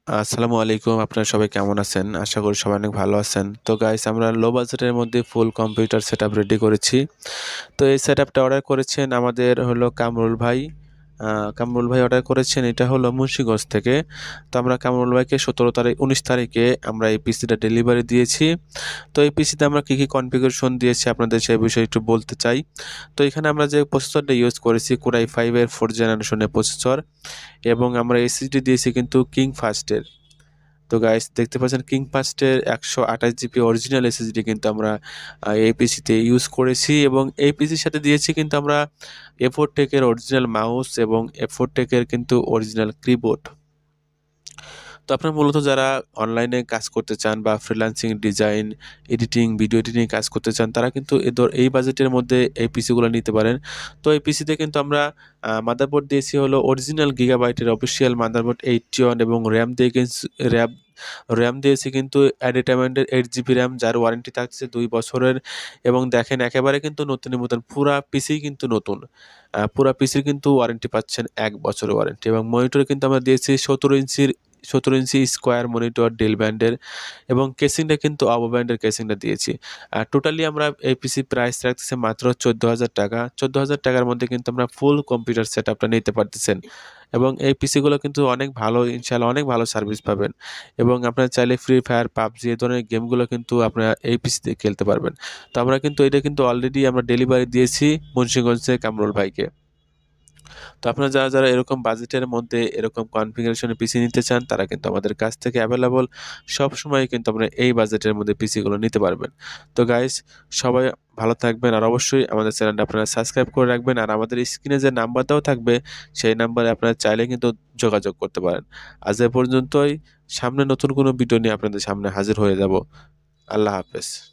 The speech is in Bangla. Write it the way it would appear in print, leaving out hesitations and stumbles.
আসসালামু আলাইকুম। আপনারা সবাই কেমন আছেন? আশা করি সবাই অনেক ভালো আছেন। তো গাইস আমরা লো বাজেটের মধ্যে ফুল কম্পিউটার সেটআপ রেডি করেছি। তো এই সেটআপটা অর্ডার করেছেন আমাদের হলো কামরুল ভাই। কামরুল ভাই অর্ডার করেছেন এটা হলো মুন্সিগঞ্জ থেকে। তো আমরা কামরুল ভাইকে 19 তারিখে আমরা এই পিসিটা ডেলিভারি দিয়েছি। তো এই পিসিতে আমরা কি কনফিগারেশন দিয়েছি আপনাদের সেই বিষয়ে একটু বলতে চাই। তো এখানে আমরা যে প্রসেসরটা ইউজ করেছি Core i5 এর 4th জেনারেশনের প্রসেসর এবং আমরা এসএসডি দিয়েছি কিন্তু কিং ফাস্টের। তো গাইস দেখতে পাচ্ছেন কিং ফাস্টের 128 জিবি অরিজিনাল এসএসডি কিন্তু আমরা এই পিসিতে ইউজ করেছি এবং এই পিসির সাথে দিয়েছি কিন্তু আমরা A4 টেকের অরিজিনাল মাউস এবং A4 টেকের কিন্তু অরিজিনাল কিবোর্ড। তো আপনারা মূলত যারা অনলাইনে কাজ করতে চান বা freelancing, design, editing, video editing কাজ করতে চান তারা কিন্তু এই বাজেটের মধ্যে এই পিসিগুলো নিতে পারেন। তো এই পিসিতে কিন্তু আমরা মাদারবোর্ড দিয়েছি হলো অরিজিনাল গিগাবাইটের অফিসিয়াল মাদারবোর্ড 81 এবং র্যাম র্যাম দিয়েছি কিন্তু অ্যাডিটামেন্টের 8 জিবি র্যাম যার ওয়ারেন্টি থাকছে 2 বছরের এবং দেখেন একেবারে কিন্তু নতুনের মতন পুরা পিসি কিন্তু নতুন। পুরা পিসির কিন্তু ওয়ারেন্টি পাচ্ছেন 1 বছরের ওয়ারেন্টি এবং মনিটর কিন্তু আমরা দিয়েছি 17 ইঞ্চি স্কোয়ার মনিটর ডেল ব্যান্ডের এবং কেসিংটা কিন্তু অবো ব্যান্ডের কেসিংটা দিয়েছি। টোটালি আমরা এই পিসি প্রাইস রাখতেছি মাত্র 14,000 টাকা। 14,000 টাকার মধ্যে কিন্তু আমরা ফুল কম্পিউটার সেটআপটা নিতে পারতেছেন এবং এই পিসিগুলো কিন্তু অনেক ভালো ইনশাআল্লাহ অনেক ভালো সার্ভিস পাবেন এবং আপনারা চাইলে ফ্রি ফায়ার, পাবজি এই ধরনের গেমগুলো কিন্তু আপনারা এই পিসিতে খেলতে পারবেন। তো আমরা কিন্তু এটা কিন্তু অলরেডি আমরা ডেলিভারি দিয়েছি মুন্সিগঞ্জে কামরুল ভাইকে। তো আপনারা যারা এরকম বাজেটের মধ্যে এরকম কনফিগারেশনের পিসি নিতে চান তারা কিন্তু আমাদের কাছ থেকে অ্যাভেলেবল সবসময় কিন্তু আপনারা এই বাজেটের মধ্যে পিসিগুলো নিতে পারবেন। তো গাইস সবাই ভালো থাকবেন আর অবশ্যই আমাদের চ্যানেলটা আপনারা সাবস্ক্রাইব করে রাখবেন আর আমাদের স্ক্রিনে যে নাম্বারটাও থাকবে সেই নাম্বারে আপনারা চাইলে কিন্তু যোগাযোগ করতে পারেন। আজ এ পর্যন্তই, সামনে নতুন কোনো ভিডিও নিয়ে আপনাদের সামনে হাজির হয়ে যাব। আল্লাহ হাফেজ।